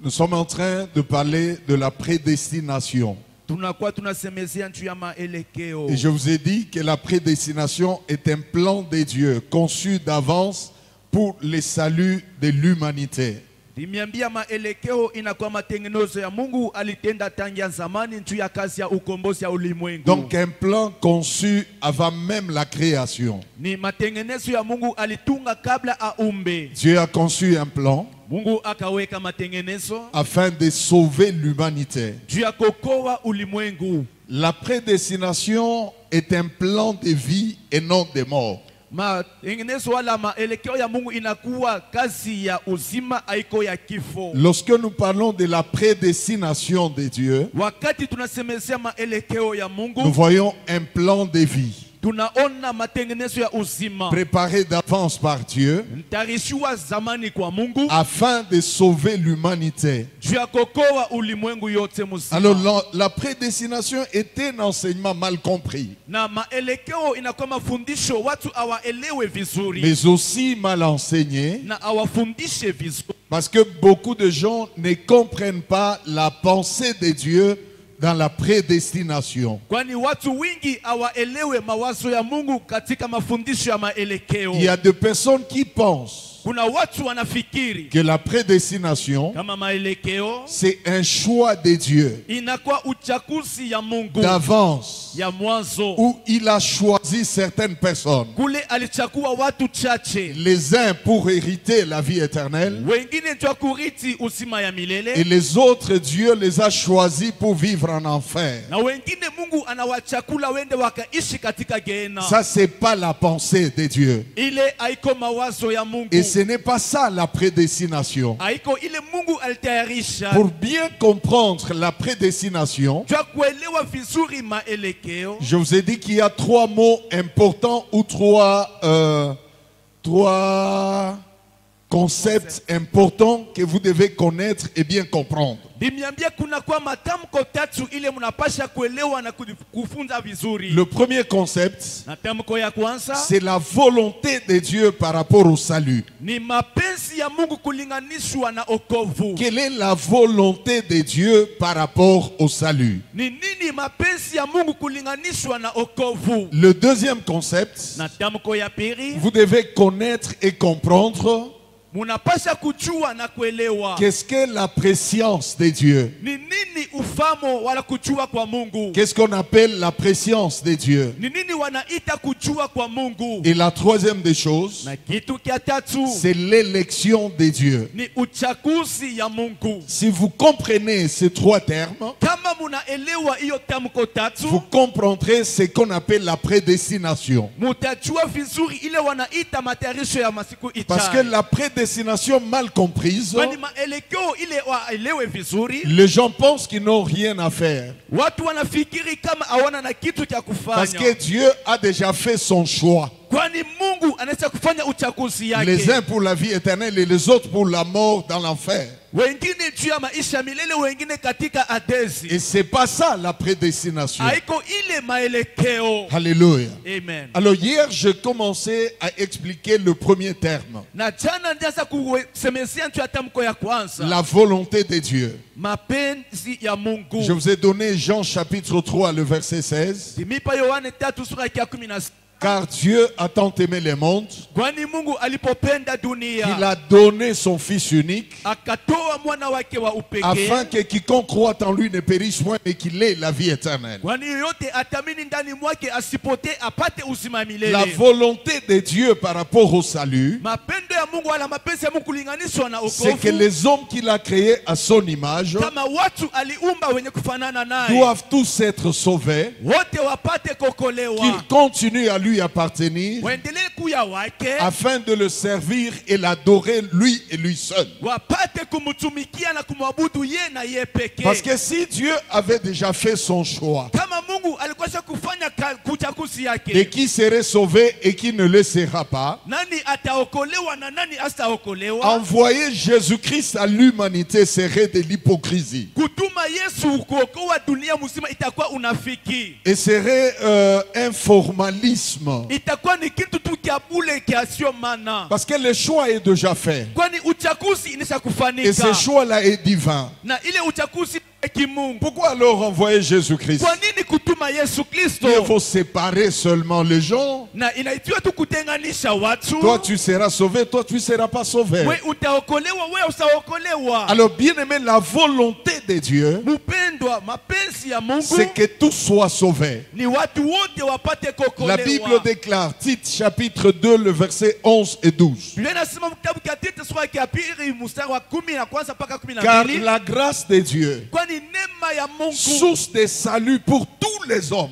Nous sommes en train de parler de la prédestination. Et je vous ai dit que la prédestination est un plan de Dieu conçu d'avance pour le salut de l'humanité. Donc un plan conçu avant même la création. Dieu a conçu un plan afin de sauver l'humanité. La prédestination est un plan de vie et non de mort. Lorsque nous parlons de la prédestination de Dieu, nous voyons un plan de vie préparé d'avance par Dieu afin de sauver l'humanité. Alors la prédestination est un enseignement mal compris, mais aussi mal enseigné, parce que beaucoup de gens ne comprennent pas la pensée de Dieu dans la prédestination. Il y a des personnes qui pensent que la prédestination, c'est un choix de Dieu d'avance, où il a choisi certaines personnes, les uns pour hériter la vie éternelle, et les autres, Dieu les a choisis pour vivre en enfer. Ça, c'est pas la pensée de Dieu. Et ce n'est pas ça la prédestination. Pour bien comprendre la prédestination, je vous ai dit qu'il y a trois mots importants ou trois concepts importants que vous devez connaître et bien comprendre. Le premier concept, c'est la volonté de Dieu par rapport au salut. Quelle est la volonté de Dieu par rapport au salut? Le deuxième concept, vous devez connaître et comprendre qu'est-ce qu'est la préscience de Dieu. Qu'est-ce qu'on appelle la préscience de Dieu? Et la troisième des choses, c'est l'élection de Dieu. Si vous comprenez ces trois termes, vous comprendrez ce qu'on appelle la prédestination. Parce que la prédestination mal comprise, les gens pensent qu'ils n'ont rien à faire. Parce que Dieu a déjà fait son choix. Les uns pour la vie éternelle et les autres pour la mort dans l'enfer. Et c'est pas ça la prédestination. Alléluia. Amen. Alors hier, j'ai commencé à expliquer le premier terme. La volonté de Dieu. Je vous ai donné Jean chapitre 3, le verset 16. Car Dieu a tant aimé le monde qu'il a donné son Fils unique afin que quiconque croit en lui ne périsse point mais qu'il ait la vie éternelle. La volonté de Dieu par rapport au salut, c'est que les hommes qu'il a créés à son image doivent tous être sauvés, qu'ils continuent à lui appartenir afin de le servir et l'adorer lui et lui seul. Parce que si Dieu avait déjà fait son choix de qui serait sauvé et qui ne le sera pas, envoyer Jésus-Christ à l'humanité serait de l'hypocrisie. Et serait un formalisme. Parce que le choix est déjà fait. Et ce choix-là est divin. Pourquoi alors envoyer Jésus-Christ? Il faut séparer seulement les gens. Toi tu seras sauvé, toi tu ne seras pas sauvé. Alors bien aimé, la volonté de Dieu, c'est que tout soit sauvé. La Bible déclare, Tite chapitre 2, le verset 11 et 12. Car la grâce de Dieu, source de salut pour tous les hommes.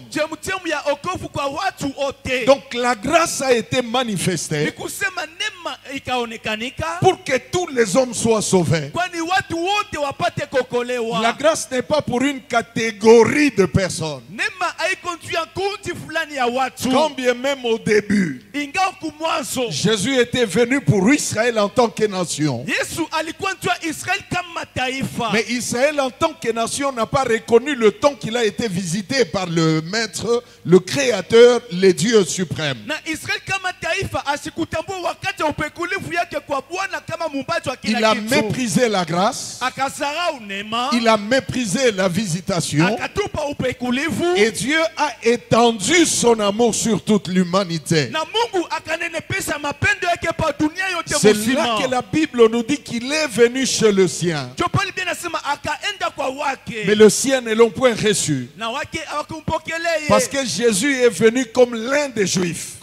Donc la grâce a été manifestée pour que tous les hommes soient sauvés. La grâce n'est pas pour une catégorie de personnes. Quand bien même au début, Jésus était venu pour Israël en tant que nation. Mais Israël en tant que nation n'a pas reconnu le temps qu'il a été visité par le Maître, le Créateur, le Dieu suprême. Il a méprisé la grâce. Il a méprisé la visitation. Et Dieu a étendu son amour sur toute l'humanité. C'est là que la Bible nous dit qu'il est venu chez le sien. Mais le sien ne l'ont point reçu. Parce que Jésus est venu comme l'un des Juifs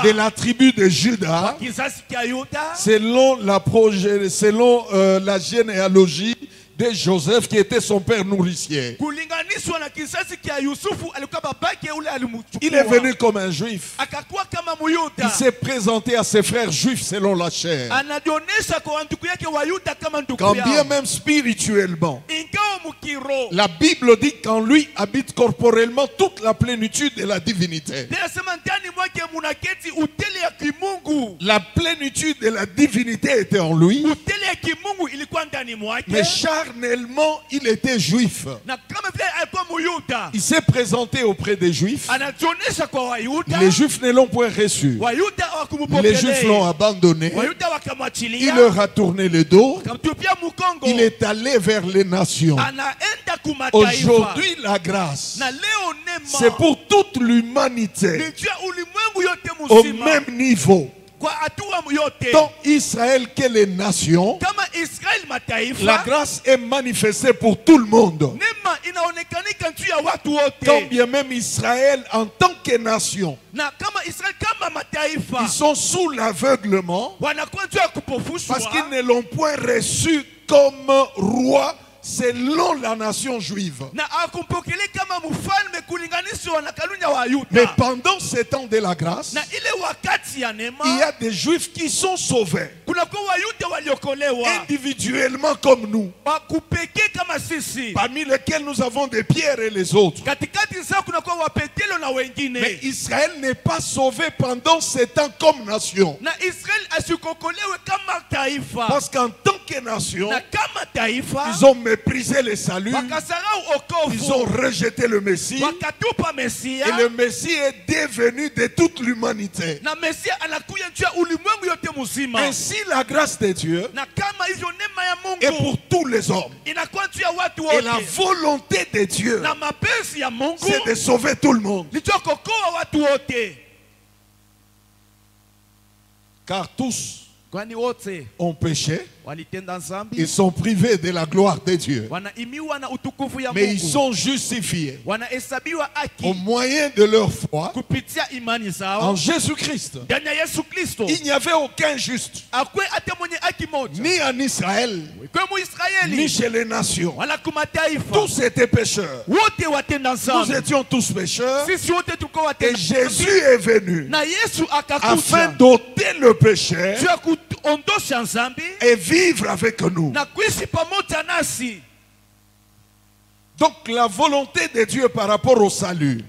de la tribu de Juda, selon la généalogie de Joseph qui était son père nourricier. Il est venu comme un juif. Il s'est présenté à ses frères juifs selon la chair. Quand bien même spirituellement, la Bible dit qu'en lui habite corporellement toute la plénitude de la divinité. La plénitude de la divinité était en lui. Mais charnellement, il était juif. Il s'est présenté auprès des juifs. Les juifs ne l'ont point reçu. Les juifs l'ont abandonné. Il leur a tourné le dos. Il est allé vers les nations. Aujourd'hui, la grâce, c'est pour toute l'humanité au même niveau. Tant Israël que les nations, la grâce est manifestée pour tout le monde. Quand bien même Israël en tant que nation, ils sont sous l'aveuglement parce qu'ils ne l'ont point reçu comme roi selon la nation juive. Mais pendant ces temps de la grâce, il y a des juifs qui sont sauvés individuellement comme nous, parmi lesquels nous avons des pierres et les autres. Mais Israël n'est pas sauvé pendant ces temps comme nation, parce qu'en tant que nation, ils ont méprisé le salut, ils ont rejeté le Messie, et le Messie est devenu de toute l'humanité. Ainsi la grâce de Dieu est pour tous les hommes. Et la volonté de Dieu, c'est de sauver tout le monde. Car tous ont péché. Ils sont privés de la gloire de Dieu. Mais ils sont justifiés au moyen de leur foi en Jésus-Christ. Il n'y avait aucun juste, ni en Israël, ni chez les nations. Tous étaient pécheurs. Nous étions tous pécheurs. Et Jésus est venu afin d'ôter le péché et vivre avec nous. Donc la volonté de Dieu par rapport au salut,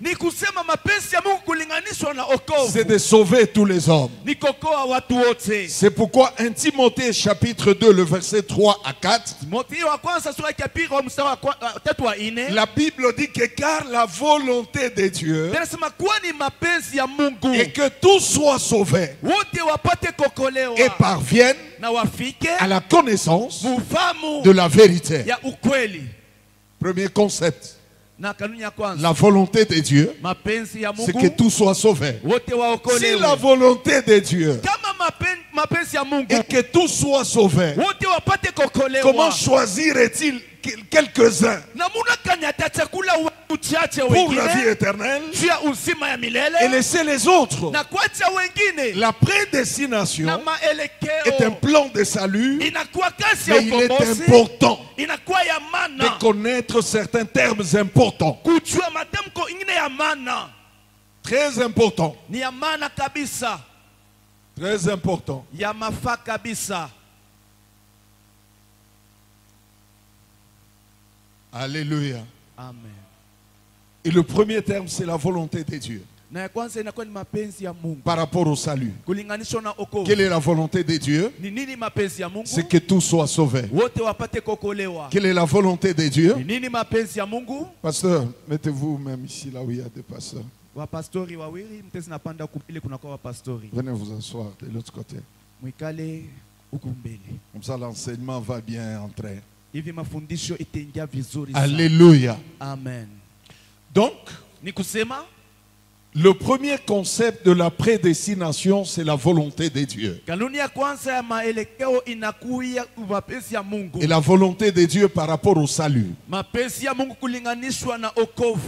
c'est de sauver tous les hommes. C'est pourquoi 1 Timothée chapitre 2, le verset 3 à 4, la Bible dit que car la volonté de Dieu est que tous soient sauvés et parviennent à la connaissance de la vérité. Premier concept. La volonté de Dieu, c'est que tout soit sauvé. Si la volonté de Dieu est que tout soit sauvé, comment choisirait-il quelques-uns pour la vie éternelle et laisser les autres? La prédestination est un plan de salut, mais il est important de connaître certains termes importants. Très important. Très important. Alléluia. Amen. Et le premier terme, c'est la volonté de Dieu par rapport au salut. Quelle est la volonté de Dieu? C'est que tout soit sauvé. Quelle est la volonté de Dieu? Pasteur, mettez-vous même ici, là où il y a des pasteurs. Venez vous asseoir de l'autre côté. Comme ça, l'enseignement va bien entrer. Alléluia. Amen. Donc, le premier concept de la prédestination, c'est la volonté de Dieu. Et la volonté de Dieu par rapport au salut.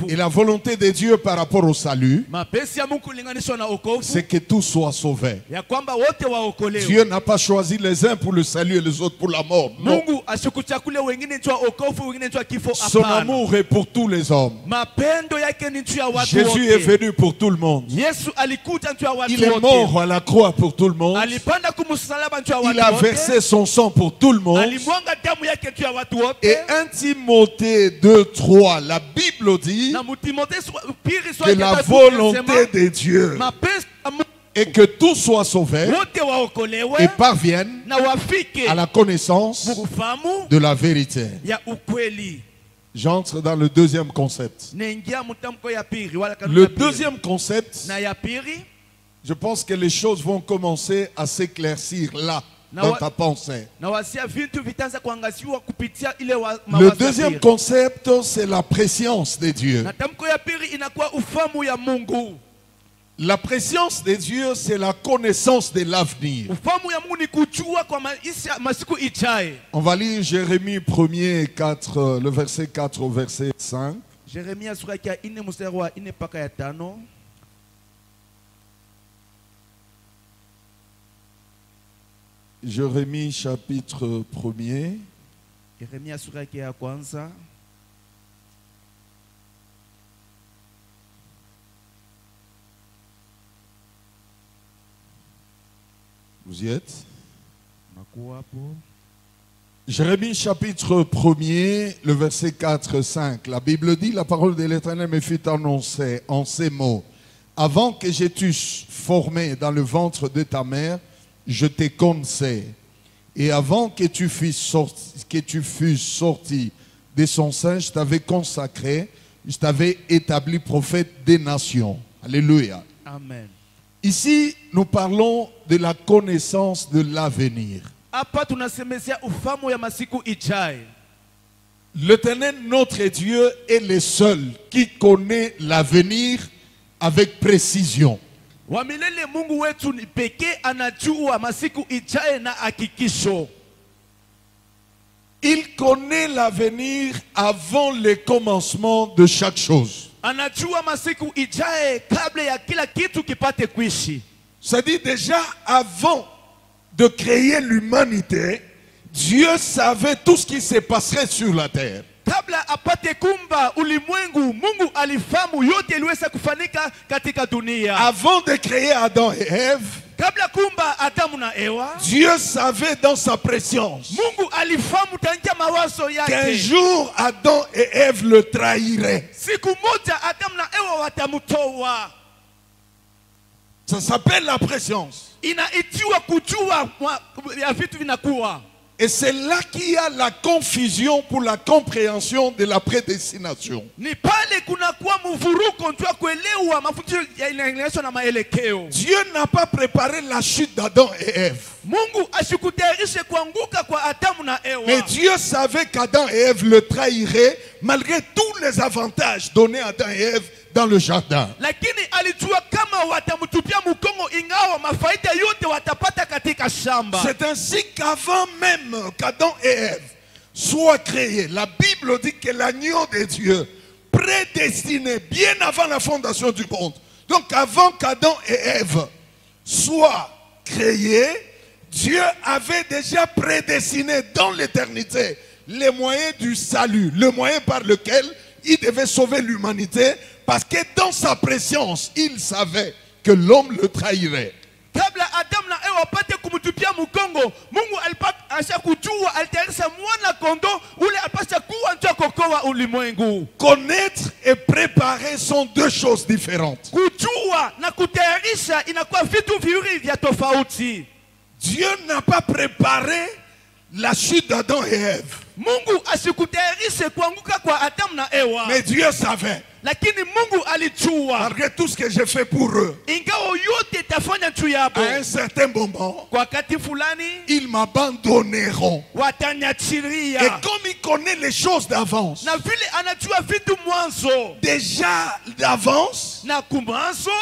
Et la volonté de Dieu par rapport au salut, c'est que tout soit sauvé. Dieu n'a pas choisi les uns pour le salut et les autres pour la mort. Non. Son amour est pour tous les hommes. Jésus est venu pour tout le monde. Il est mort à la croix pour tout le monde. Il a versé son sang pour tout le monde. Et 1 Timothée 2, 3, la Bible dit que la volonté de Dieu est que tout soit sauvé et parvienne à la connaissance de la vérité. J'entre dans le deuxième concept. Le deuxième concept, je pense que les choses vont commencer à s'éclaircir là, dans ta pensée. Le deuxième concept, c'est la préscience de Dieu. La préscience de Dieu, c'est la connaissance de l'avenir. On va lire Jérémie 1er 4, le verset 4 au verset 5. Jérémie chapitre 1er. Vous y êtes? Jérémie chapitre 1er, le verset 4-5. La Bible dit, la parole de l'Éternel me fut annoncée en ces mots. Avant que je t'eusse formé dans le ventre de ta mère, je t'ai connaissé. Et avant que tu fusses sorti de son sein, je t'avais consacré, je t'avais établi prophète des nations. Alléluia. Amen. Ici, nous parlons de la connaissance de l'avenir. L'Éternel, notre Dieu, est le seul qui connaît l'avenir avec précision. Il connaît l'avenir avant le commencement de chaque chose. C'est-à-dire déjà avant de créer l'humanité, Dieu savait tout ce qui se passerait sur la terre. Avant de créer Adam et Ève, Dieu savait dans sa préscience qu'un jour Adam et Ève le trahiraient. Ça s'appelle la préscience. Et c'est là qu'il y a la confusion pour la compréhension de la prédestination. Dieu n'a pas préparé la chute d'Adam et Ève. Mais Dieu savait qu'Adam et Ève le trahiraient malgré tous les avantages donnés à Adam et Ève dans le jardin. C'est ainsi qu'avant même qu'Adam et Ève soient créés, la Bible dit que l'agneau de Dieu, prédestiné bien avant la fondation du monde, donc avant qu'Adam et Ève soient créés, Dieu avait déjà prédestiné dans l'éternité les moyens du salut, le moyen par lequel il devait sauver l'humanité, parce que dans sa préscience, il savait que l'homme le trahirait. Connaître et préparer sont deux choses différentes. Dieu n'a pas préparé la chute d'Adam et Ève. Mais Dieu savait. Malgré tout ce que j'ai fait pour eux, à un certain moment, ils m'abandonneront. Et comme il connaît les choses d'avance, déjà d'avance,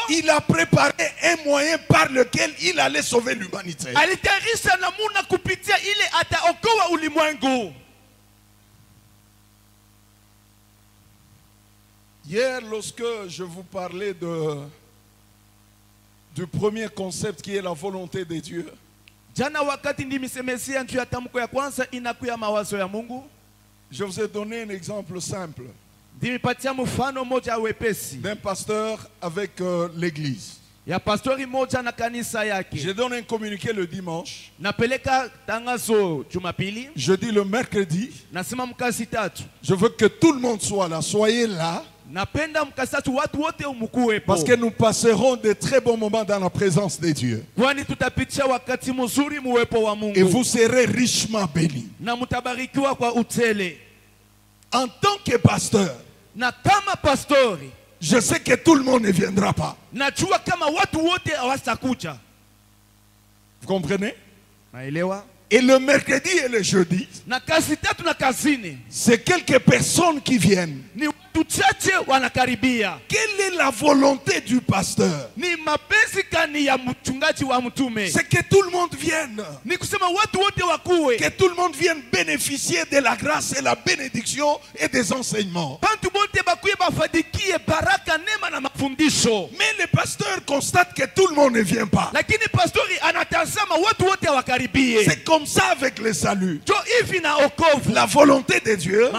il a préparé un moyen par lequel il allait sauver l'humanité. Hier, lorsque je vous parlais du premier concept qui est la volonté de Dieu, je vous ai donné un exemple simple d'un pasteur avec l'église. Je donne un communiqué le dimanche. Je dis le mercredi. Je veux que tout le monde soit là. Soyez là. Parce que nous passerons de très bons moments dans la présence de Dieu. Et vous serez richement bénis. En tant que pasteur, je sais que tout le monde ne viendra pas. Vous comprenez? Et le mercredi et le jeudi, c'est quelques personnes qui viennent. Quelle est la volonté du pasteur? C'est que tout le monde vienne. Que tout le monde vienne bénéficier de la grâce et la bénédiction et des enseignements. Mais le pasteur constate que tout le monde ne vient pas. C'est comme ça avec le salut. La volonté de Dieu,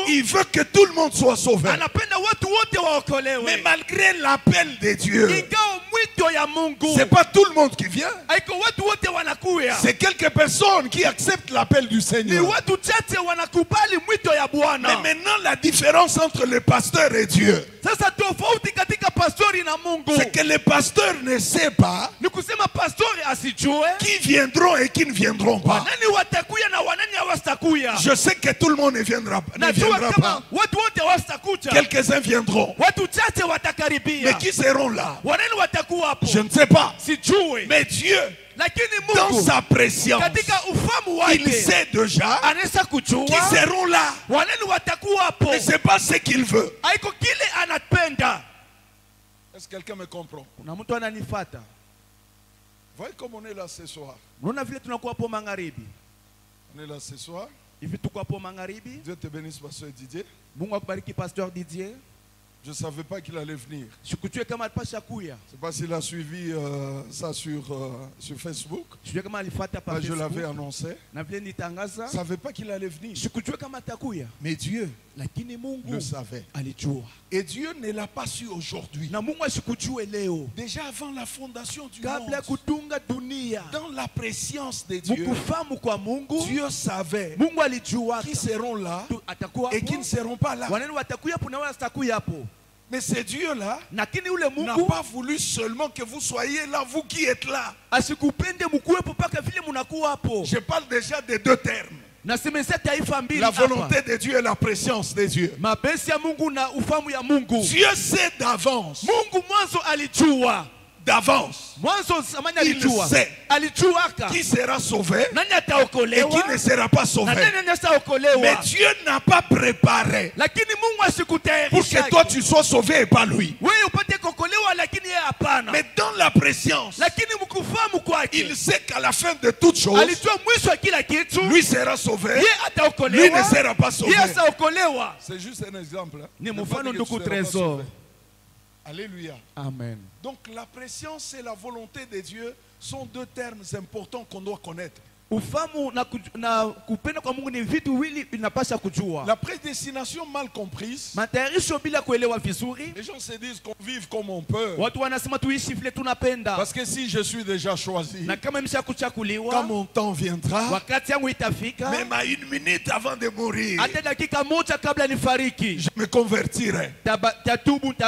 il veut que tout le monde soit sauvé. Mais malgré l'appel de Dieu, c'est pas tout le monde qui vient. C'est quelques personnes qui acceptent l'appel du Seigneur. Mais maintenant la différence entre le pasteur et Dieu, c'est que le pasteur ne sait pas qui viendront et qui ne viendront pas. Je sais que tout le monde ne viendra pas. Quelques-uns viendront. Mais qui seront là? Je ne sais pas. Mais Dieu, dans sa préscience, il sait déjà qui seront là. Mais ce n'est pas ce qu'il veut. Est-ce que quelqu'un me comprend? Voyez comme on est là ce soir. On est là ce soir. Dieu te bénisse, pasteur Didier. Je ne savais pas qu'il allait venir. Je ne sais pas s'il a suivi ça sur Facebook. Je l'avais annoncé. Je ne savais pas qu'il allait venir. Mais Dieu le savait. Et Dieu ne l'a pas su aujourd'hui. Déjà avant la fondation du monde, dans la préscience de Dieu, Dieu savait qui seront là et qui ne seront pas là. Mais ce Dieu-là n'a pas voulu seulement que vous soyez là, vous qui êtes là. Je parle déjà des deux termes. La volonté de Dieu et la préscience de Dieu. Dieu sait d'avance. D'avance, il sait qui sera sauvé et qui ne sera pas sauvé. Mais Dieu n'a pas préparé pour que toi tu sois sauvé et pas lui. Mais dans la préscience, il sait qu'à la fin de toute chose, lui sera sauvé, lui ne sera pas sauvé. C'est juste un exemple. Alléluia. Amen. Donc la préscience et la volonté de Dieu sont deux termes importants qu'on doit connaître. La prédestination mal comprise, les gens se disent qu'on vive comme on peut. Parce que si je suis déjà choisi, quand mon temps viendra, même à une minute avant de mourir, je me convertirai.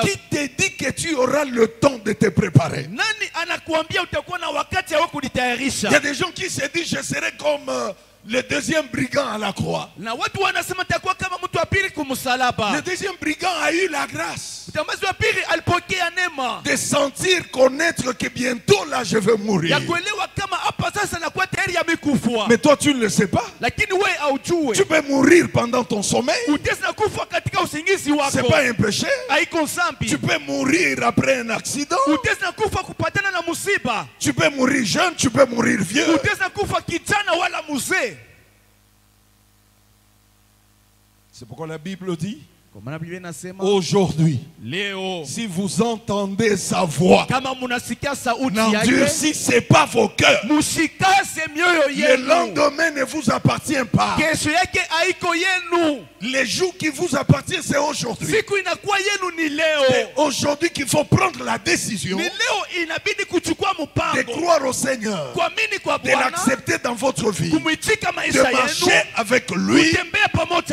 Qui te dit que tu auras le temps de te préparer? Il y a des gens qui se disent je serai comme le deuxième brigand à la croix. Le deuxième brigand a eu la grâce de sentir, connaître que bientôt là je vais mourir. Mais toi tu ne le sais pas. Tu peux mourir pendant ton sommeil. C'est pas un péché. Tu peux mourir après un accident. Tu peux mourir jeune, tu peux mourir vieux. C'est pourquoi la Bible dit aujourd'hui, si vous entendez sa voix, n'endurcissez pas vos cœurs. Le lendemain ne vous appartient pas. Les jours qui vous appartiennent, c'est aujourd'hui. C'est aujourd'hui qu'il faut prendre la décision de croire au Seigneur, de l'accepter dans votre vie, de marcher avec lui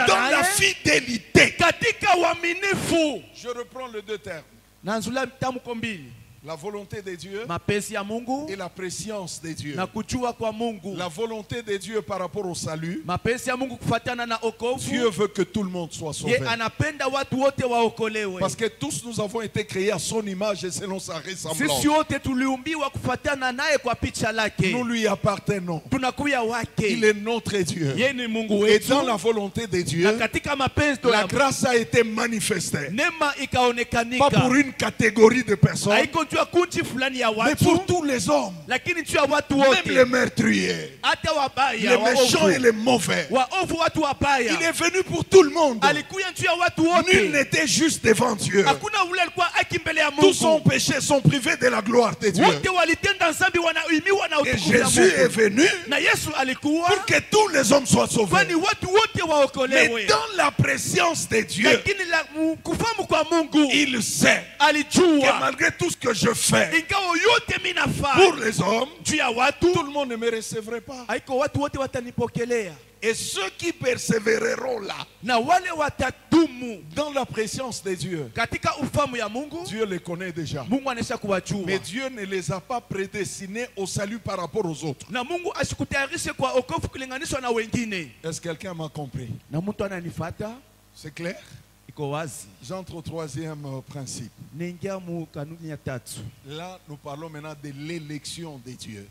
dans la fidélité. Je reprends les deux termes. La volonté de Dieu et la préscience de Dieu. La volonté de Dieu par rapport au salut. Dieu veut que tout le monde soit sauvé. Parce que tous nous avons été créés à son image et selon sa ressemblance. Nous lui appartenons. Il est notre Dieu. Et dans la volonté de Dieu, la grâce a été manifestée. Pas pour une catégorie de personnes, mais pour tous les hommes, même les meurtriers, les méchants et les mauvais. Il est venu pour tout le monde. Nul n'était juste devant Dieu. Tous sont péchés, sont privés de la gloire de Dieu. Et Jésus est venu pour que tous les hommes soient sauvés. Mais dans la préscience de Dieu, il sait que malgré tout ce que je fais pour les hommes, tout le monde ne me recevrait pas. Et ceux qui persévéreront là, dans la présence de Dieu, Dieu les connaît déjà. Mais Dieu ne les a pas prédestinés au salut par rapport aux autres. Est-ce que quelqu'un m'a compris? C'est clair? J'entre au troisième principe. Là, nous parlons maintenant de l'élection de Dieu.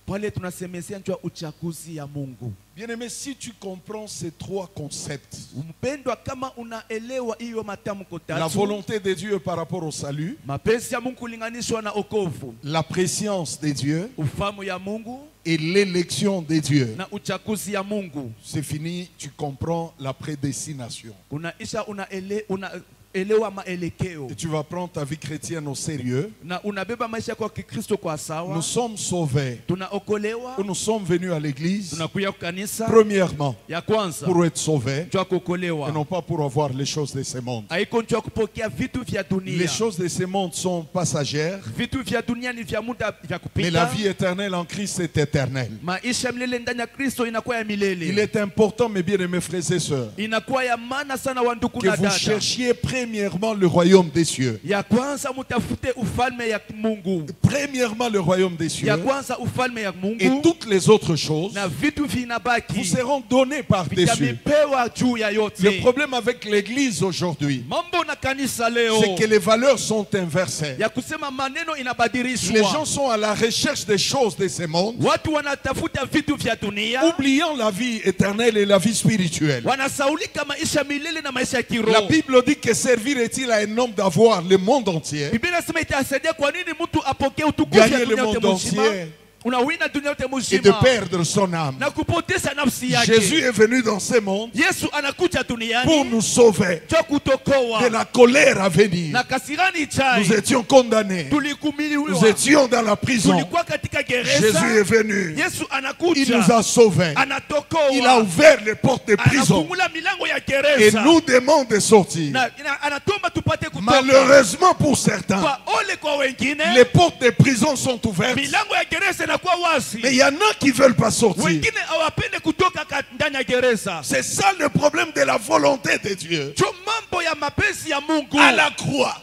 Bien-aimé, si tu comprends ces trois concepts, la volonté de Dieu par rapport au salut, la préscience de Dieu et l'élection de Dieu, c'est fini, tu comprends la prédestination. Et tu vas prendre ta vie chrétienne au sérieux. Nous sommes sauvés. Nous sommes venus à l'église. Premièrement, pour être sauvés. Et non pas pour avoir les choses de ce monde. Les choses de ce monde sont passagères. Mais la vie éternelle en Christ est éternelle. Il est important, mes bien-aimés frères et sœurs, que vous cherchiez premièrement le royaume des cieux. Premièrement le royaume des cieux. Et toutes les autres choses vous seront données par-dessus. Le problème avec l'église aujourd'hui, c'est que les valeurs sont inversées. Les gens sont à la recherche des choses de ce monde, oubliant la vie éternelle et la vie spirituelle. La Bible dit que servirait-il à un homme d'avoir le monde entier, gagner le monde entier et de perdre son âme. Jésus est venu dans ce monde pour nous sauver de la colère à venir. Nous étions condamnés, nous étions dans la prison. Jésus est venu, il nous a sauvés, il a ouvert les portes des prisons et nous demande de sortir. Malheureusement pour certains, les portes des prisons sont ouvertes, mais il y en a qui ne veulent pas sortir. C'est ça le problème de la volonté de Dieu. À la croix,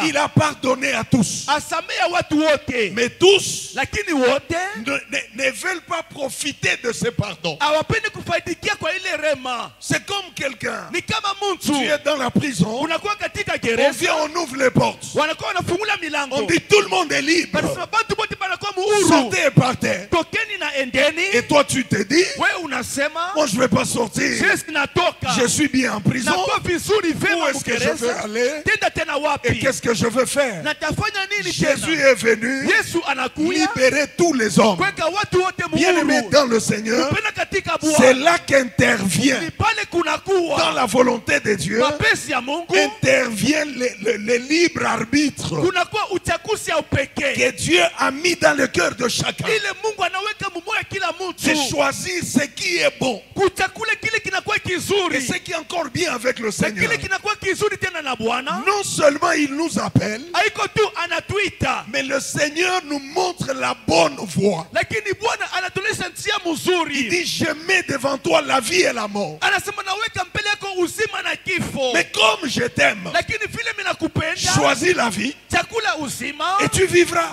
il a pardonné à tous. Mais tous ne veulent pas profiter de ce pardon. C'est comme quelqu'un, tu es dans la prison, on vient, on ouvre les portes, on dit tout le monde est libre, sortez et partez. Et toi tu te dis, moi je ne vais pas sortir, je suis bien en prison, où est-ce que je vais aller et qu'est-ce que je veux faire? Jésus est venu libérer tous les hommes. Bien-aimés dans le Seigneur, c'est là qu'intervient dans la volonté de Dieu, intervient le libre arbitre que Dieu a mis dans le cœur de chacun. C'est choisir ce qui est bon et ce qui est encore bien avec le Seigneur. Non seulement il nous appelle, mais le Seigneur nous montre la bonne voie. Il dit, je mets devant toi la vie et la mort. Mais comme je t'aime, choisis la vie et tu vivras.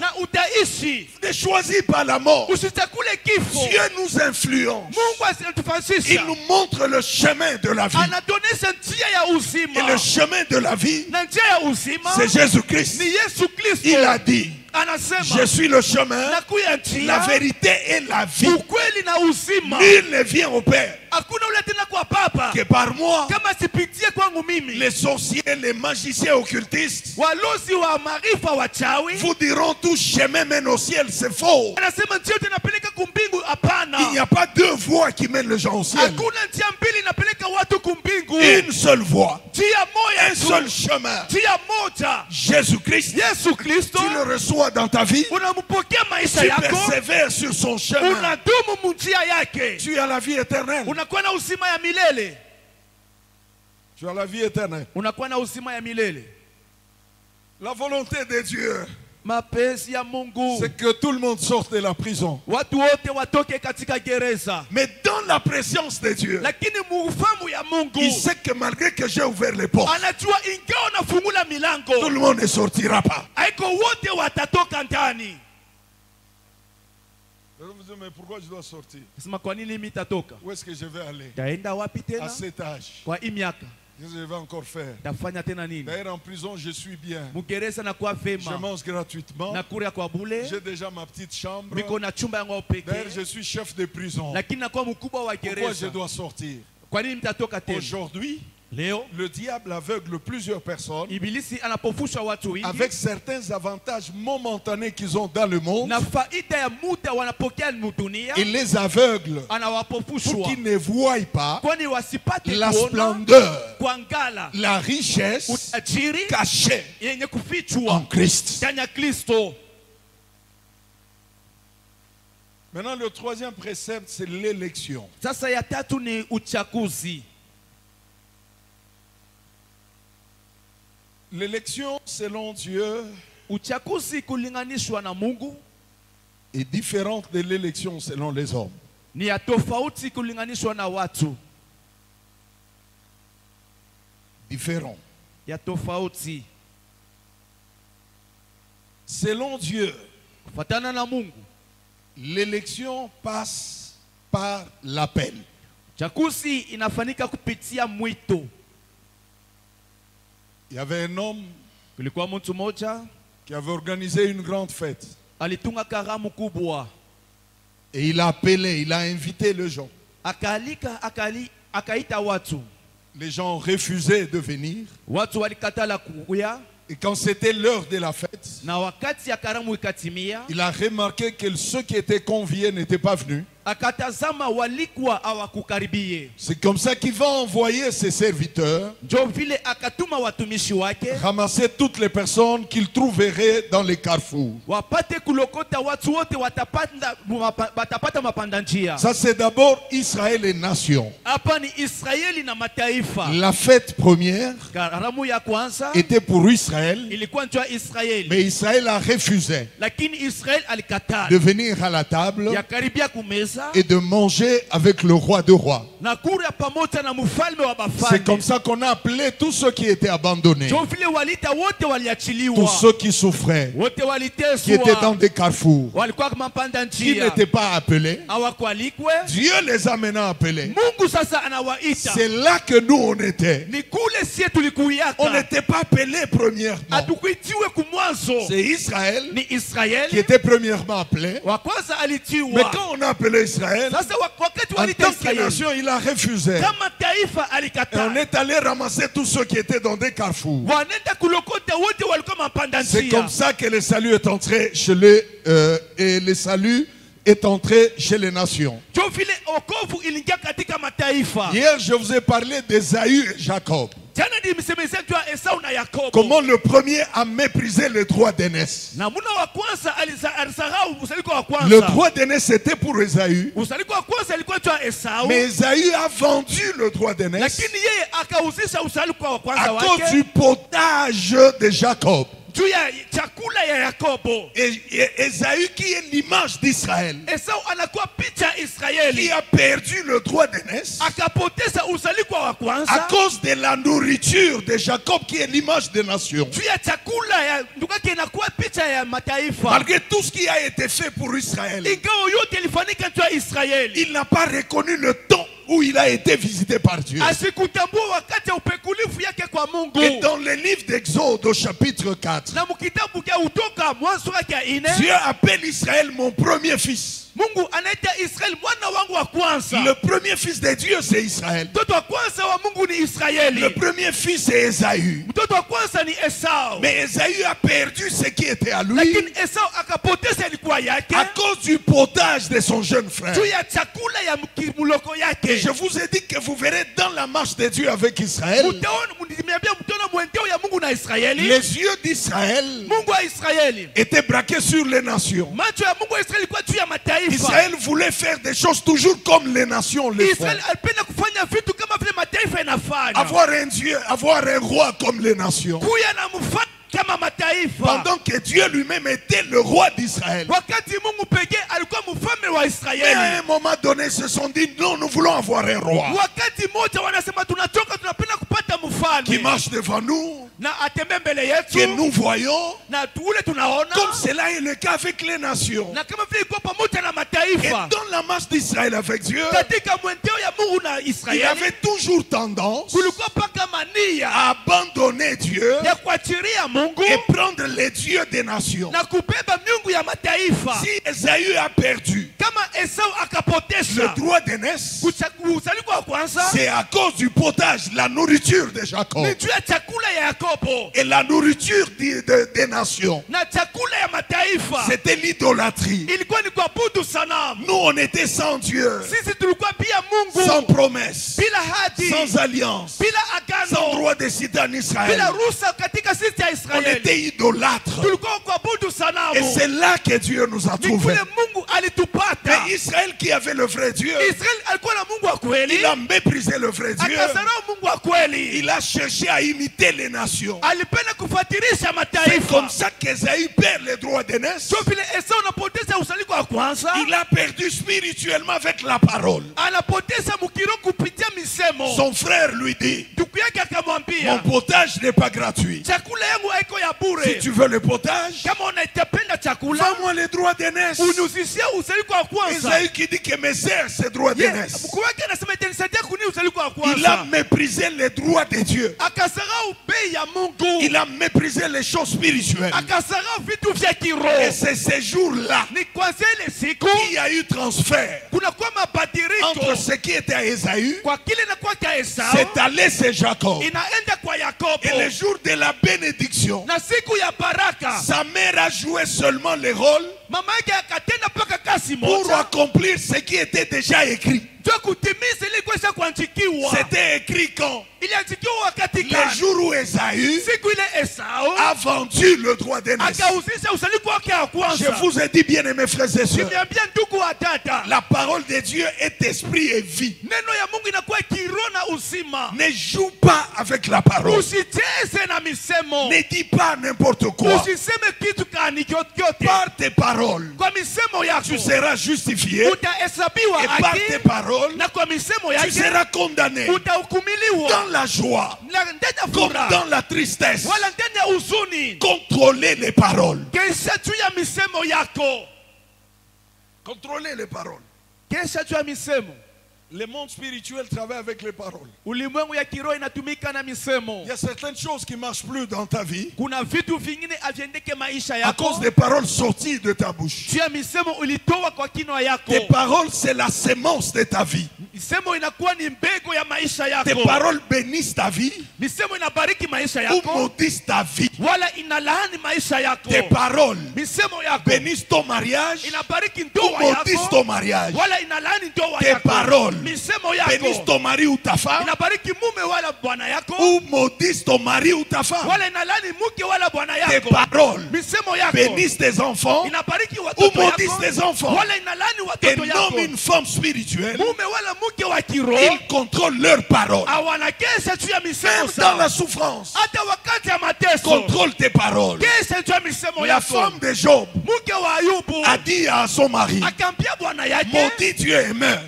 Ne choisis pas la mort. Dieu nous influence. Il nous montre le chemin de la vie. Et le chemin de la vie, c'est Jésus-Christ. Il a dit, je suis le chemin, la vérité et la vie. Nul ne vient au Père que par moi. Les sorciers, les magiciens occultistes vous diront tout chemin mène au ciel, c'est faux. Il n'y a pas deux voies qui mènent les gens au ciel. Une seule voie, un seul chemin. Jésus-Christ, tu le reçois dans ta vie, tu persévères sur son chemin, tu as la vie éternelle. Tu as la vie éternelle. La volonté de Dieu, c'est que tout le monde sorte de la prison. Mais dans la présence de Dieu, il sait que malgré que j'ai ouvert les portes, tout le monde ne sortira pas. Je vous dis, mais pourquoi je dois sortir? Où est-ce que je vais aller? À cet âge, qu'est-ce que je vais encore faire? D'ailleurs, en prison, je suis bien. Je mange gratuitement. J'ai déjà ma petite chambre. D'ailleurs, je suis chef de prison. Pourquoi je dois sortir? Aujourd'hui, Le diable aveugle plusieurs personnes avec certains avantages momentanés qu'ils ont dans le monde. Il les aveugle pour qu'ils ne voient pas la splendeur, la richesse cachée en Christ. Maintenant, le troisième précepte, c'est l'élection. L'élection, selon Dieu, est différente de l'élection selon les hommes. Différent. Selon Dieu, l'élection passe par l'appel. Il y avait un homme qui avait organisé une grande fête. Et il a appelé, il a invité les gens. Les gens ont refusé de venir. Et quand c'était l'heure de la fête, il a remarqué que ceux qui étaient conviés n'étaient pas venus. C'est comme ça qu'il va envoyer ses serviteurs ramasser toutes les personnes qu'il trouverait dans les carrefours. Ça, c'est d'abord Israël et nation. La fête première était pour Israël, mais Israël a refusé de venir à la table et de manger avec le roi de rois. C'est comme ça qu'on a appelé tous ceux qui étaient abandonnés, tous ceux qui souffraient, qui étaient dans des carrefours, qui n'étaient pas appelés. Dieu les a maintenant appelés. C'est là que nous on était. On n'était pas appelés premièrement. C'est Israël qui était premièrement appelé. Mais quand on a appelé Israël, en tant que nation, il a refusé. Et on est allé ramasser tous ceux qui étaient dans des carrefours. C'est comme ça que le salut est entré chez les nations. Hier, je vous ai parlé d'Ésaü et Jacob. Comment le premier a méprisé le droit d'aînesse. Le droit d'aînesse était pour Ésaü. Mais Ésaü a vendu le droit d'aînesse à cause du potage de Jacob. Et Ésaü qui est l'image d'Israël, qui a perdu le droit d'aînesse à cause de la nourriture de Jacob qui est l'image des nations. Malgré tout ce qui a été fait pour Israël, il n'a pas reconnu le temps où il a été visité par Dieu. Et dans le livre d'Exode au chapitre 4, Dieu appelle Israël mon premier fils. Le premier fils de Dieu, c'est Israël. Le premier fils, c'est Ésaü. Mais Ésaü a perdu ce qui était à lui à cause du potage de son jeune frère. Et je vous ai dit que vous verrez dans la marche de Dieu avec Israël, les yeux d'Israël étaient braqués sur les nations. Israël voulait faire des choses toujours comme les nations le font. Avoir un Dieu, avoir un roi comme les nations. Pendant que Dieu lui-même était le roi d'Israël. Mais à un moment donné, ils se sont dit, non, nous voulons avoir un roi qui marche devant nous, que nous voyons, comme cela est le cas avec les nations. Et dans la marche d'Israël avec Dieu, il avait toujours tendance à abandonner Dieu et prendre les dieux des nations. Si Ésaü a perdu le droit d'aînesse, c'est à cause du potage, la nourriture de Jacob. Et la nourriture des nations. C'était l'idolâtrie. Nous, on était sans Dieu, sans promesse, sans alliance, sans droit de citer en Israël. On était idolâtres. Et c'est là que Dieu nous a trouvés. Mais Israël qui avait le vrai Dieu, il a méprisé le vrai Dieu. Il a cherché à imiter les nations. C'est comme ça qu'Ésaü perd les droits d'aînesse. Il a perdu spirituellement avec la parole. Son frère lui dit, mon potage n'est pas gratuit. Si tu veux le potage, fais-moi les droits d'aînesse. Ésaü qui dit que mes sœurs, c'est droit d'aînesse. Il a méprisé les droits de Dieu. Il a méprisé les choses spirituelles. Et c'est ces jours-là qu'il y a eu transfert entre ce qui était à Ésaü, c'est allé chez Jacob. Et le jour de la bénédiction, sa mère a joué seulement le rôle pour accomplir ce qui était déjà écrit. C'était écrit quand? Le jour où Ésaü a vendu le droit d'aînesse. Je vous ai dit, bien aimés frères et sœurs, la parole de Dieu est esprit et vie. Ne joue pas avec la parole. Ne dis pas n'importe quoi. Par tes paroles, tu seras justifié. Et par tes paroles, tu seras condamné. Dans la joie, comme dans la tristesse, contrôlez les paroles. Contrôlez les paroles. Le monde spirituel travaille avec les paroles. Il y a certaines choses qui ne marchent plus dans ta vie à cause des paroles sorties de ta bouche. Tes paroles, c'est la sémence de ta vie. Tes paroles bénissent ta vie ou maudissent ta vie. Tes paroles bénissent ton mariage ou maudissent ton mariage. Tes paroles bénissent ton mari ou ta femme ou maudissent ton mari ou ta femme. Tes paroles bénissent tes enfants ou maudissent tes enfants. Un homme, une femme spirituelle, ils contrôlent leurs paroles. Même dans la souffrance, contrôle tes paroles. La femme de Job a dit à son mari, maudit Dieu et meurt.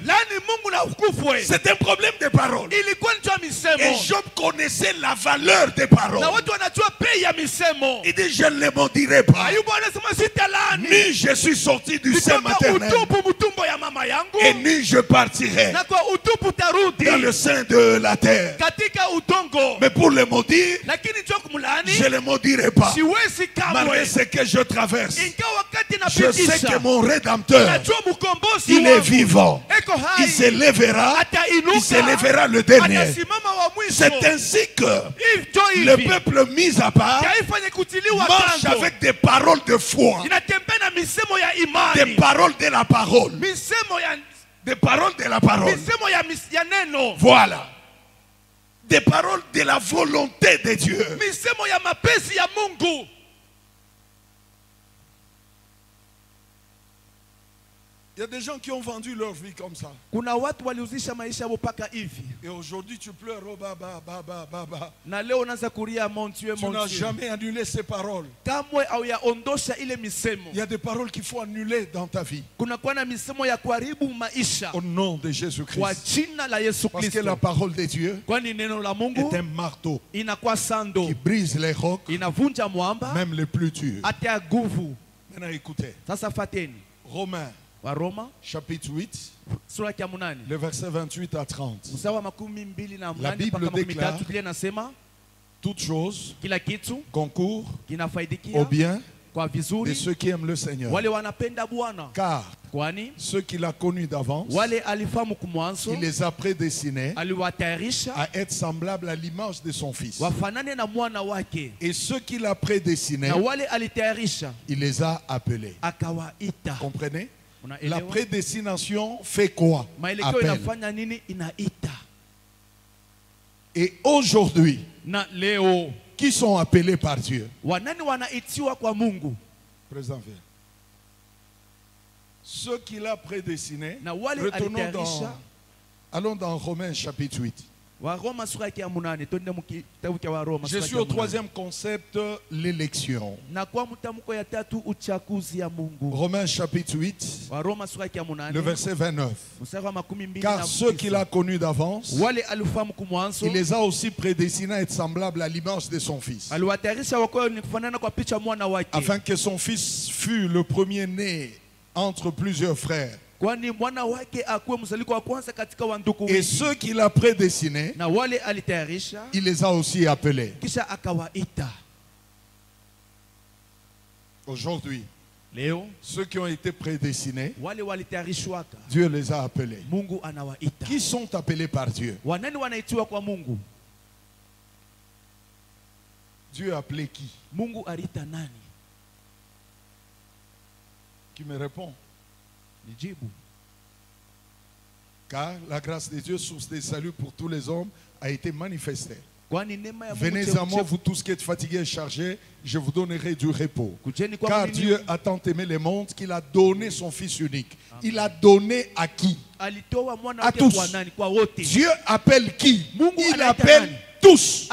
C'est un problème de paroles. Et Job connaissait la valeur des paroles. Il dit, je ne les maudirai pas. Ni je suis sorti du sein maternel, et ni je partirai dans le sein de la terre. Mais pour les maudire, je ne les maudirai pas. Malgré ce que je traverse, je sais que mon Rédempteur, il est vivant. Il s'élèvera le dernier. C'est ainsi que le peuple mis à part marche avec des paroles de foi, des paroles de la parole, des paroles de la parole. Voilà. Des paroles de la volonté de Dieu. Il y a des gens qui ont vendu leur vie comme ça. Et aujourd'hui tu pleures, oh baba, baba, baba. Tu n'as jamais annulé ces paroles. Il y a des paroles qu'il faut annuler dans ta vie. Au nom de Jésus-Christ. Parce que la parole de Dieu est un marteau qui brise les rocs, même les plus durs. Maintenant écoutez. Romains. Chapitre 8, le verset 28 à 30. La Bible déclare, toute chose concourt au bien de ceux qui aiment le Seigneur. Car ceux qu'il a connus d'avance, il les a prédestinés à être semblables à l'image de son Fils. Et ceux qu'il a prédestinés, il les a appelés. Comprenez? La prédestination fait quoi? Appel. Et aujourd'hui, qui sont appelés par Dieu? Président, ceux qu'il a prédestinés, allons dans Romains chapitre 8. Je suis au troisième concept, l'élection. Romains chapitre 8, le verset 29. Car ceux qu'il a connus d'avance, il les a aussi prédestinés à être semblables à l'image de son Fils, afin que son Fils fût le premier-né entre plusieurs frères. Et ceux qu'il a prédestinés, il les a aussi appelés. Aujourd'hui, ceux qui ont été prédestinés, Dieu les a appelés. Qui sont appelés par Dieu? Dieu a appelé qui? Qui me répond? Car la grâce de Dieu, source de salut pour tous les hommes, a été manifestée. Venez à moi, vous tous qui êtes fatigués et chargés, je vous donnerai du repos. Car Dieu a tant aimé le monde qu'il a donné son Fils unique. Il a donné à qui? À tous. Dieu appelle qui? Il appelle tous.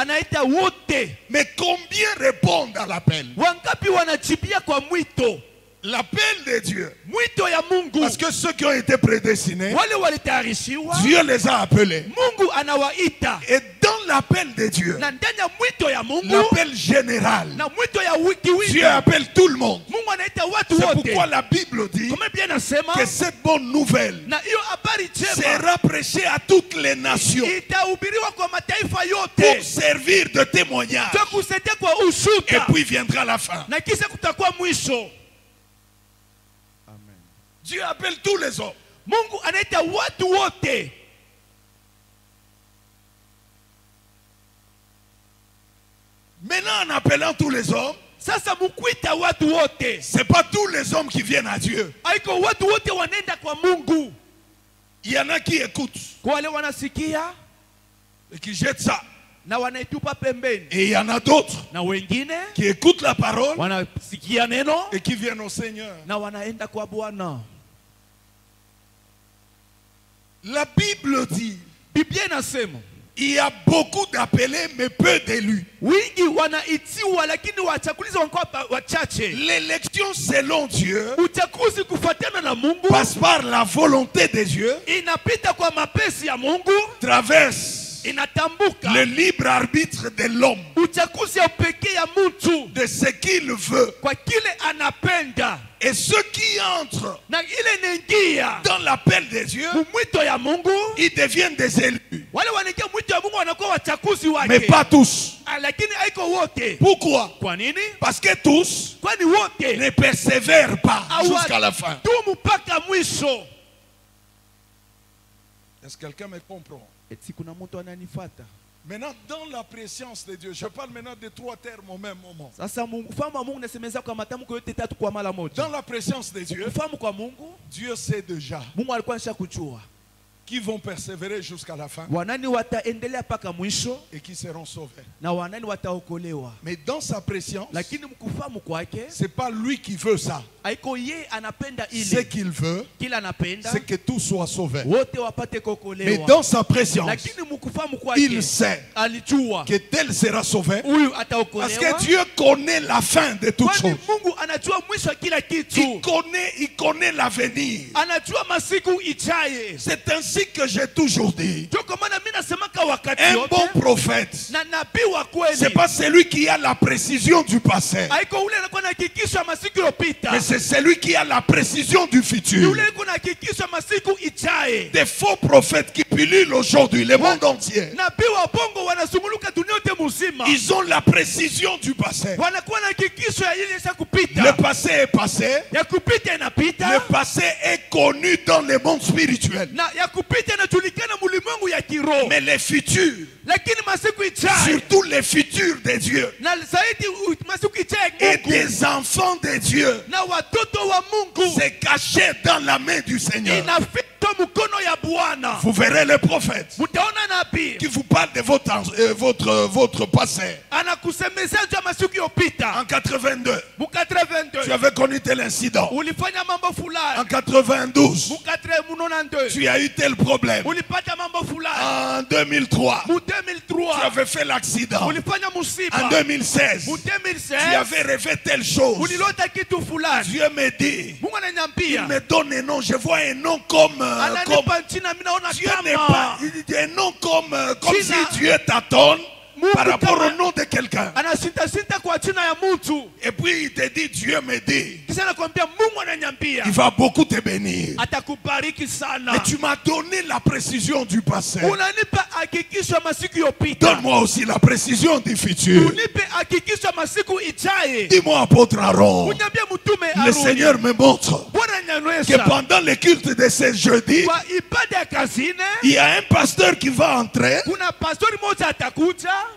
Mais combien répondent à l'appel? L'appel de Dieu. Parce que ceux qui ont été prédestinés, Dieu les a appelés. Et dans l'appel de Dieu, l'appel général, Dieu appelle tout le monde. C'est pourquoi la Bible dit que cette bonne nouvelle sera prêchée à toutes les nations pour servir de témoignage. Et puis viendra la fin. Dieu appelle tous les hommes. Maintenant, en appelant tous les hommes, c'est pas tous les hommes qui viennent à Dieu. Il y en a qui écoutent et qui jettent ça. Et il y en a d'autres qui écoutent la parole et qui viennent au Seigneur. La Bible dit, il y a beaucoup d'appelés mais peu d'élus. L'élection selon Dieu passe par la volonté de Dieu, traverse le libre arbitre de l'homme, de ce qu'il veut. Et ceux qui entrent dans l'appel de Dieu, ils deviennent des élus. Mais pas tous. Pourquoi? Parce que tous ne persévèrent pas jusqu'à la fin. Est-ce que quelqu'un me comprend? Maintenant, dans la préscience de Dieu, je parle maintenant de trois termes au même moment. Dans la préscience de Dieu, Dieu sait déjà qui vont persévérer jusqu'à la fin et qui seront sauvés. Mais dans sa préscience, c'est pas lui qui veut ça. Ce qu'il veut, c'est que tout soit sauvé. Mais dans sa préscience, il sait que tel sera sauvé parce que Dieu connaît la fin de toutes choses. Il connaît l'avenir. C'est ainsi que j'ai toujours dit, un bon prophète, c'est pas celui qui a la précision du passé, mais c'est celui qui a la précision du futur. Des faux prophètes qui pilulent aujourd'hui le monde entier. Ils ont la précision du passé. Le passé est passé. Le passé est connu dans le monde spirituel. Mais les futurs, surtout les futurs de Dieu et des enfants de Dieu, c'est caché dans la main du Seigneur. Vous verrez le prophète qui vous parle de votre passé. En 82, tu avais connu tel incident. En 92, tu as eu tel problème. En 2003, tu avais fait l'accident. En 2016, tu avais rêvé telle chose. Dieu me dit, il me donne un nom, je vois un nom comme Dieu n'est pas un nom comme si Dieu t'attend par rapport au nom de quelqu'un. Et puis il te dit, Dieu me dit, il va beaucoup te bénir. Et tu m'as donné la précision du passé. Donne-moi aussi la précision du futur. Dis-moi, apôtre Aaron, le Seigneur me montre que pendant le culte de ce jeudi, il y a un pasteur qui va entrer,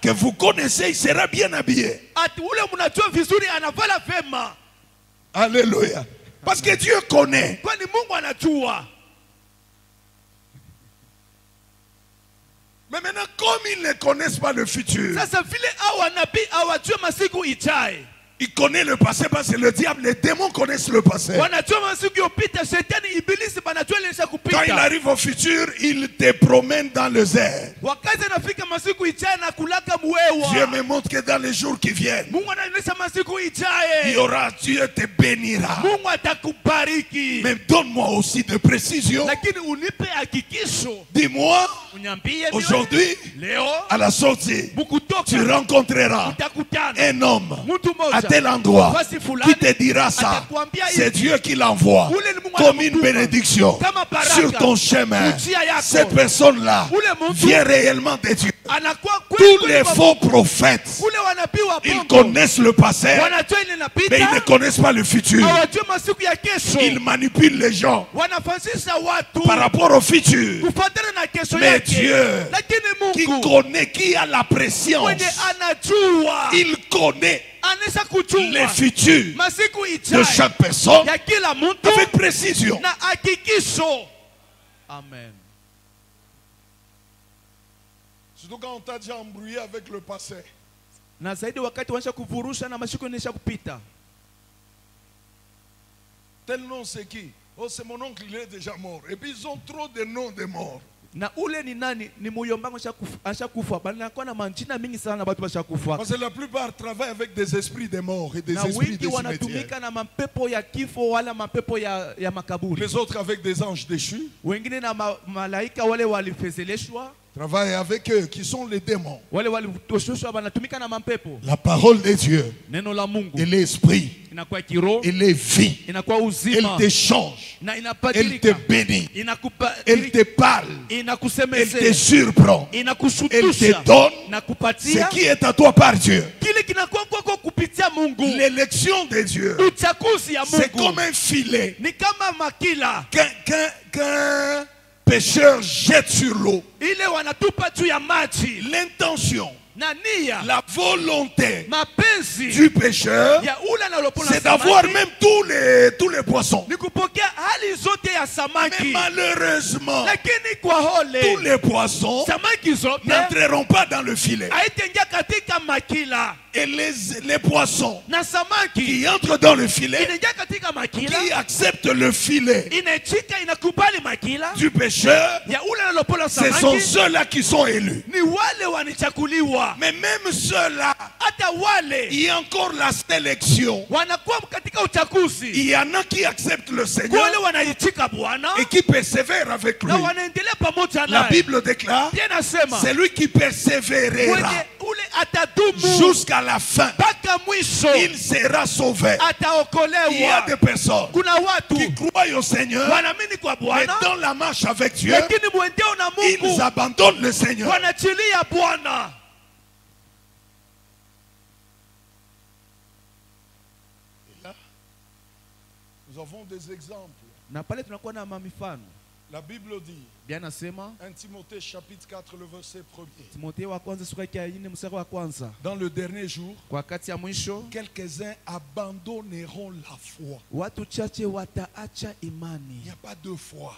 que vous connaissez, il sera bien habillé. Alléluia. Parce que Dieu connaît. Mais maintenant, comme ils ne connaissent pas le futur, il connaît le passé parce que le diable, les démons connaissent le passé. Quand il arrive au futur, il te promène dans le désert. Dieu me montre que dans les jours qui viennent, il y aura, Dieu te bénira. Mais donne-moi aussi de précision. Dis-moi, aujourd'hui, à la sortie, tu rencontreras un homme à tel endroit qui te dira ça. C'est Dieu qui l'envoie comme une bénédiction sur ton chemin. Cette personne-là vient réellement de Dieu. Tous les faux prophètes, ils connaissent le passé, mais ils ne connaissent pas le futur. Ils manipulent les gens par rapport au futur. Mais Dieu, qui connaît, qui a la préscience, il connaît les futurs de chaque personne avec précision. Amen. Surtout quand on t'a déjà embrouillé avec le passé. Tel nom c'est qui? Oh, c'est mon oncle, il est déjà mort. Et puis ils ont trop de noms de morts. Parce que la plupart travaillent avec des esprits de mort et des esprits de cimetière. Les autres avec des anges déchus. Travaillent avec eux qui sont les démons. La parole de Dieu, elle est esprit, elle est vie, elle te change, elle te bénit, elle te parle, elle te surprend, elle te donne ce qui est à toi par Dieu. L'élection de Dieu, c'est comme un filet qu'un pécheur jette sur l'eau. L'intention, la volonté du pécheur, c'est d'avoir même tous les poissons. Mais malheureusement, tous les poissons n'entreront pas dans le filet. Et les poissons qui entrent dans le filet, qui acceptent le filet du pécheur, ce sont ceux-là qui sont élus. Mais même ceux-là, il y a encore la sélection. Il y en a qui acceptent le Seigneur et qui persévèrent avec lui. La Bible déclare, c'est lui qui persévérera jusqu'à la fin, il sera sauvé. Il y a des personnes qui croient au Seigneur, mais dans la marche avec Dieu, ils abandonnent le Seigneur. Nous avons des exemples. Na pale tunakuwa na mifano. La Bible dit, Biblia nasema, 1 Timothée chapitre 4 le verset 1er. Timotheo wa kwanza sura ya 4 mstari wa kwanza. Dans le dernier jour, Kwa wakati ya mwisho, quelques-uns abandonneront la foi. watu chache wataacha Il imani. n'y a pas deux foi.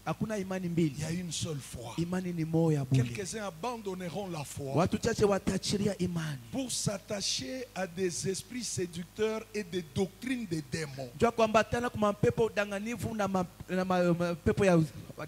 Hakuna imani mbili. Il y a une seule foi. Imani ni moja bure. Quelques-uns abandonneront la foi Watu chache wataachilia imani. pour s'attacher à des esprits séducteurs et des doctrines des démons. Jua kuambatana kwa mapepo udanganifu na mapepo ya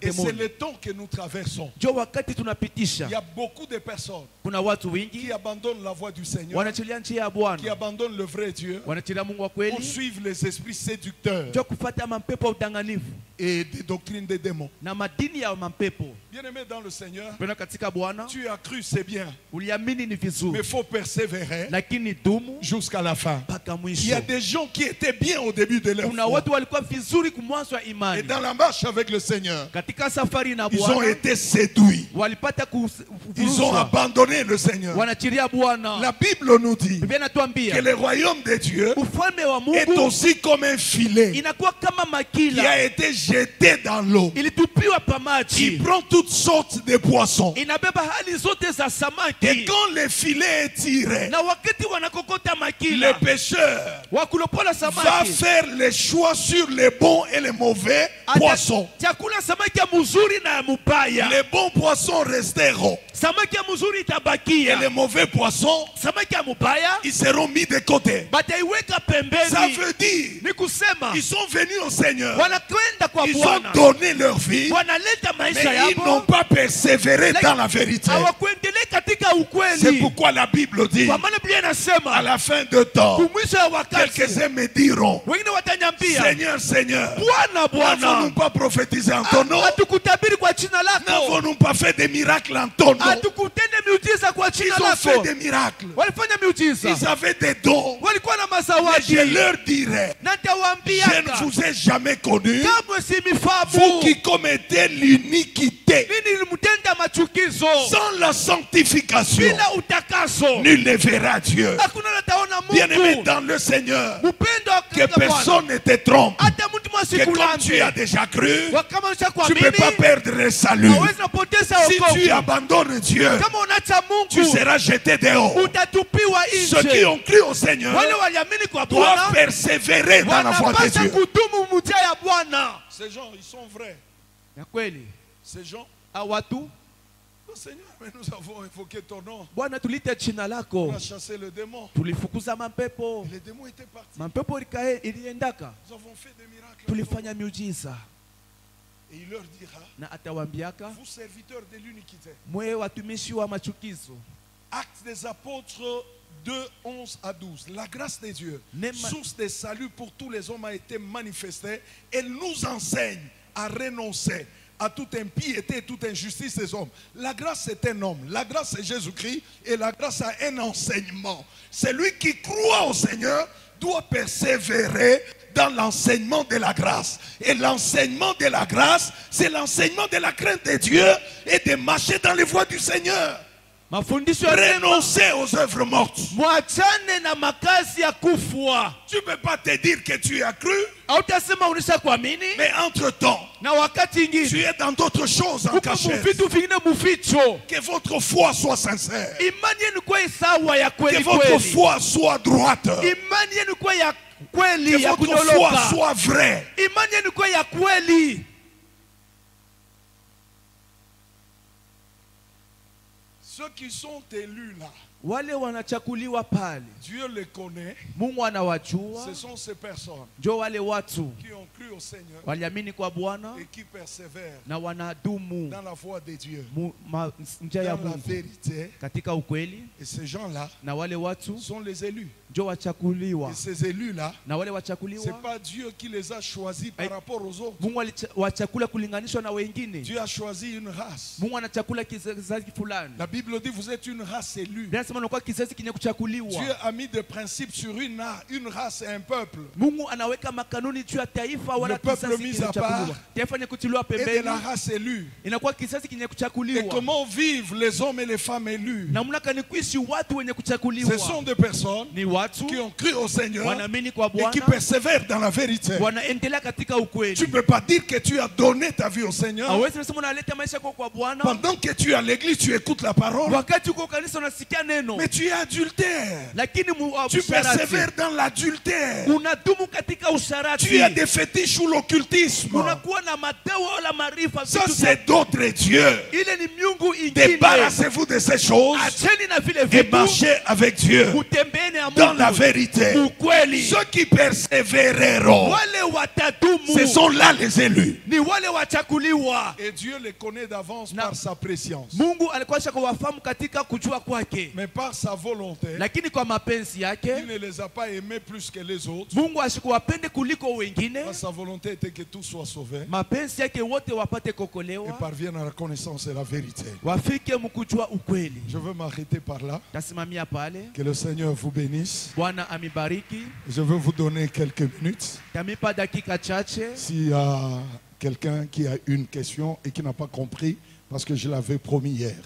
Et c'est demoni. le temps que nous traversons. Jua wakati Il tunapitisha, y a beaucoup de personnes kuna watu qui wengi abandonnent la voie du Seigneur, wanaachilia njia ya qui Bwana, abandonnent le vrai Dieu wanaachilia Mungu wa pour kweli, suivre les esprits séducteurs jua kufuata mapepo ya udanganifu et des doctrines des démons. na madini ya mapepo. Bien-aimé dans le Seigneur, Pena katika Bwana, tu as cru, c'est bien, uliamini ni mais vizuri, il faut persévérer lakini dumu jusqu'à la fin. mpaka Il y a mwisho. des gens qui étaient bien au début de leur Kuna foi. watu walikuwa vizuri kumwanzo wa Et imani, dans la marche avec le Seigneur, katika safari na ils ont Bwana été séduits. walipata Ils ont abandonné le Seigneur. wanachilia Bwana. La Bible nous dit Biblia que inatuambia le royaume de Dieu ufalme wa est Mungu aussi comme un filet inakuwa kama qui a makila été jeté dans l'eau, ilitupiwa pa qui maji, prend toutes sortes de poissons. inabeba hali zote za Et samaki, quand le filet est tiré, na wakati wanakokota le makila pêcheur wakulopola va samaki faire le choix sur les bons et les mauvais poissons. chakula samaki ya mzuri na ya mubaya. Les bons poissons resteront Samaki ya mzuri et itabakia, les mauvais poissons, samaki ya mubaya ils seront mis de côté. bataiweka Ça pembeni. veut dire Ni kusema ils sont venus au Seigneur, wanakwenda kwa ils ont Bwana, donné leur vie, wanaleta mais maisha ils n'ont yao, pas persévéré dans la vérité. hawakuendelea katika C'est ukweli. pourquoi la Bible dit, Kwa maana Biblia à inasema la fin de temps, kumwisho ya wakati quelques-uns me diront, wengine watanyambia, Seigneur, Seigneur, Bwana, n'avons-nous Bwana, pas prophétisé en ton nom? hatukutabiri kwa jina lako, N'avons-nous pas fait des miracles en ton nom? hatukutende miujiza kwa Ils jina ont fait lako. des miracles. Walifanya miujiza, Ils avaient des dons. walikuwa na Mais mazawadi, je leur dirais, na je nitawaambia ne vous ai jamais connu, kamwe vous simifahamu qui commettez l'iniquité. mimi nilimtenda machukizo Sans la sanctification, bila utakaso, nul ne verra Dieu. hakuna nataona Bien-aimé Mungu. dans le Seigneur, Upendo que katika Bwana, personne ne te trompe. hata mtu Que comme tu as mwasikulande déjà cru, kama tu ne peux pas ushakuamini perdre le salut. hawezi napoteza Si tu wokovu. abandonnes Dieu, Kama unacha tu Mungu seras jeté dehors. utatupiwa Ceux qui nje. ont cru au Seigneur Wale waliamini kwa doivent Bwana persévérer dans la voie de wanapaswa Dieu. kudumu mujia ya Bwana. Ces gens, ils sont vrais. Ya kweli Ces gens, hao watu, oh Seigneur, mais nous avons invoqué ton nom. Bwana tulite jina On lako, a chassé le démon. tulifukuza mapepo, Les démons étaient partis. mapepo iliendaka, Nous avons fait des miracles. tulifanya miujiza. Et il leur dira, Na atawambiaka vous serviteurs de l'iniquité. mwe watumishi wa machukizo. Actes des apôtres 2, 11 à 12. La grâce de Dieu, Nema- source de salut pour tous les hommes, a été manifestée. Elle nous enseigne à renoncer à toute impiété et toute injustice des hommes. La grâce est un homme, la grâce c'est Jésus-Christ et la grâce a un enseignement. Celui qui croit au Seigneur doit persévérer dans l'enseignement de la grâce. Et l'enseignement de la grâce, c'est l'enseignement de la crainte de Dieu et de marcher dans les voies du Seigneur. Mafundisho ya neema, Renoncer aux œuvres mortes. mwachane na makazi ya kufwa. Tu ne peux pas te dire que tu as cru, Hautasema unisha kuamini mais entre-temps, na wakati tu ingine es dans d'autres choses en uko cachette. muvitu vingine muficho. Que votre foi soit sincère. Imani yenu kuwa sawa ya Que kweli votre kweli. foi soit droite. Imani yenu kuwa ya Que kweli, ya votre foi kunyoloka. soit vraie. Imani yenu kuwa ya kweli. Ceux qui sont élus là, Wale wanachakuliwa pale, Dieu les connaît. Mungu anawajua. Ce sont ces personnes Njo wale watu qui ont cru au Seigneur waliamini kwa Bwana et qui persévèrent na wanadumu dans la voie de Dieu, njia ya dans la Mungu vérité. katika ukweli. Et ces gens-là Na wale watu sont les élus. njo wachakuliwa, Et ces élus-là, na wale ce n'est wachakuliwa pas Dieu qui les a choisis par rapport aux autres. Mungu wachakula kulinganishwa na wengine. Dieu a choisi une race. Mungu anachakula kizazi fulani. La Bible Bible dit vous êtes une race élue. Dieu a mis des principes sur une race et un peuple. Le peuple mis à part et de la race élue. Et comment vivent les hommes et les femmes élus? Ce sont des personnes qui ont cru au Seigneur et qui persévèrent dans la vérité. Tu ne peux pas dire que tu as donné ta vie au Seigneur. Pendant que tu es à l'église, tu écoutes la parole. Mais tu es adultère. Tu persévères dans l'adultère. Tu as des fétiches ou l'occultisme. Ça, c'est d'autres dieux. Débarrassez-vous de ces choses et marchez avec Dieu dans la vérité. Ceux qui persévéreront, ce sont là les élus. Et Dieu les connaît d'avance par sa préscience. Mais par sa volonté, il ne les a pas aimés plus que les autres. Sa volonté était que tous soient sauvés et parviennent à la connaissance et la vérité. Je veux m'arrêter par là. Que le Seigneur vous bénisse. Je veux vous donner quelques minutes. S'il y a quelqu'un qui a une question et qui n'a pas compris, parce que je l'avais promis hier.